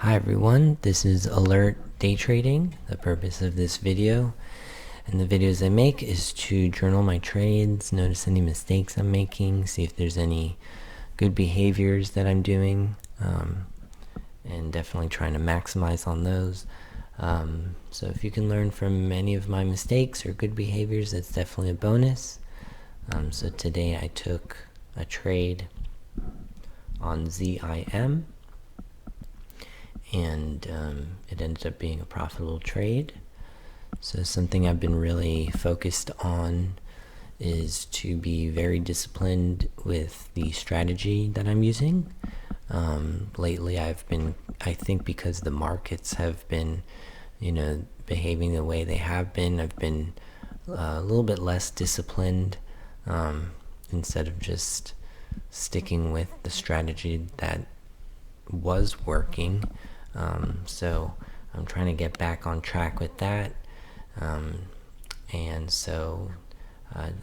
Hi everyone, this is Alert Day Trading. The purpose of this video and the videos I make is to journal my trades, notice any mistakes I'm making, see if there's any good behaviors that I'm doing, and definitely trying to maximize on those. So if you can learn from any of my mistakes or good behaviors, that's definitely a bonus. So today I took a trade on ZIM, and it ended up being a profitable trade. So something I've been really focused on is to be very disciplined with the strategy that I'm using. Lately I've been, I think because the markets have been, behaving the way they have been, I've been a little bit less disciplined, instead of just sticking with the strategy that was working. So I'm trying to get back on track with that. And so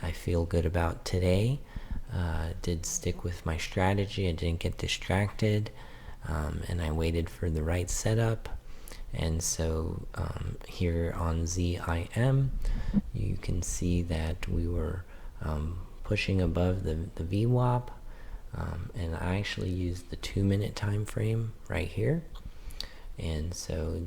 I feel good about today. Did stick with my strategy. I didn't get distracted, and I waited for the right setup. And so here on ZIM, you can see that we were pushing above the VWAP, and I actually used the 2-minute time frame right here. And so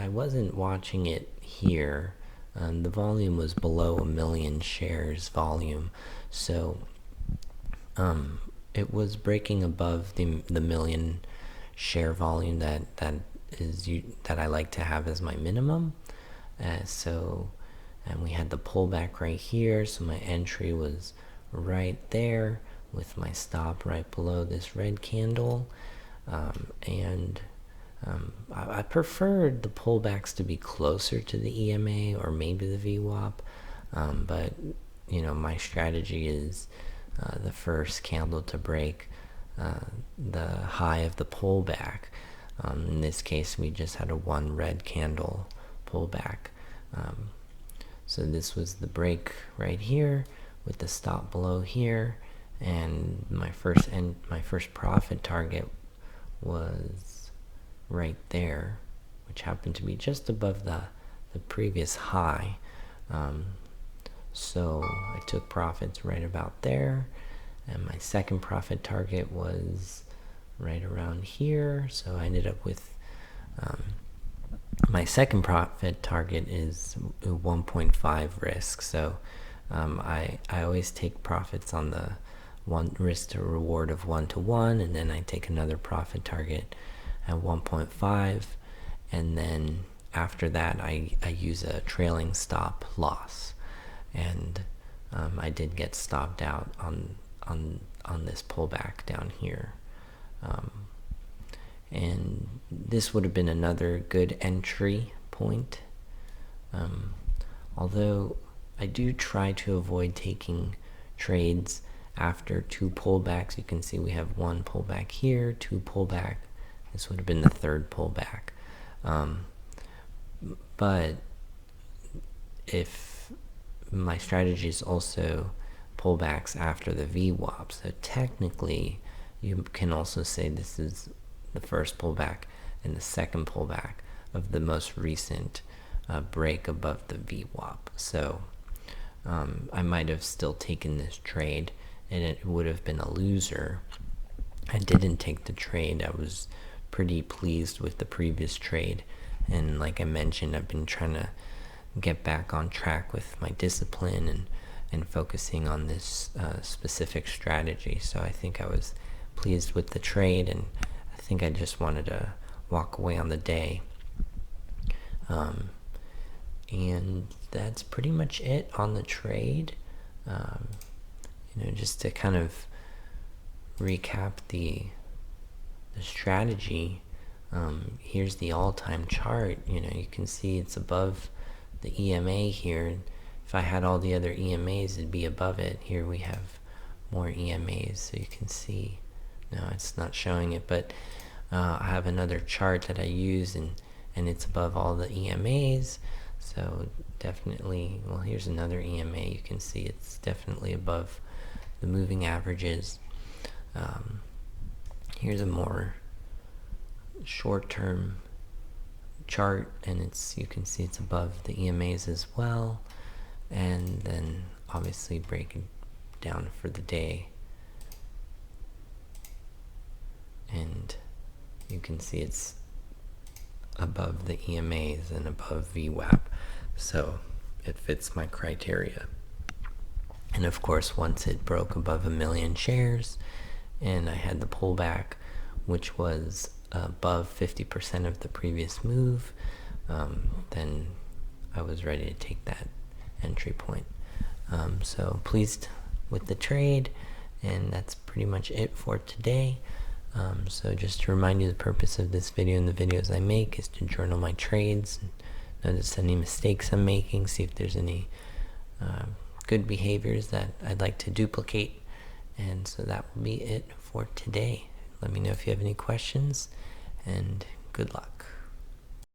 I wasn't watching it here. The volume was below 1 million shares volume, so it was breaking above the million share volume that I like to have as my minimum. And we had the pullback right here, so my entry was right there with my stop right below this red candle. I preferred the pullbacks to be closer to the EMA or maybe the VWAP, but my strategy is the first candle to break the high of the pullback. In this case, we just had a one red candle pullback. So this was the break right here with the stop below here, and my first profit target was right there, which happened to be just above the previous high. So I took profits right about there, and my second profit target was right around here. So I ended up with my second profit target is 1.5 risk. So I always take profits on the one risk to reward of 1-to-1, and then I take another profit target at 1.5, and then after that I use a trailing stop loss, and I did get stopped out on this pullback down here, and this would have been another good entry point, although I do try to avoid taking trades after two pullbacks. You can see we have one pullback here, two pullback. This would have been the third pullback. But if my strategy is also pullbacks after the VWAP, so technically you can also say this is the first pullback and the second pullback of the most recent break above the VWAP. So I might have still taken this trade and it would have been a loser. I didn't take the trade. I was pretty pleased with the previous trade, and like I mentioned, I've been trying to get back on track with my discipline and focusing on this specific strategy. So I think I was pleased with the trade, and I think I just wanted to walk away on the day. And that's pretty much it on the trade. Just to kind of recap the strategy, here's the all-time chart. You can see it's above the EMA here. If I had all the other EMAs, it'd be above it. Here we have more EMAs, so you can see. No, it's not showing it, but I have another chart that I use, and it's above all the EMAs. So definitely, well, here's another EMA. You can see it's definitely above the moving averages. Here's a more short-term chart, and you can see it's above the EMAs as well. And then obviously breaking down for the day, and you can see it's above the EMAs and above VWAP, so it fits my criteria. And of course, once it broke above 1 million shares and I had the pullback, which was above 50% of the previous move, then I was ready to take that entry point. So pleased with the trade, and that's pretty much it for today. So just to remind you, the purpose of this video and the videos I make is to journal my trades, notice any mistakes I'm making, see if there's any good behaviors that I'd like to duplicate. And so that will be it for today. Let me know if you have any questions, and good luck.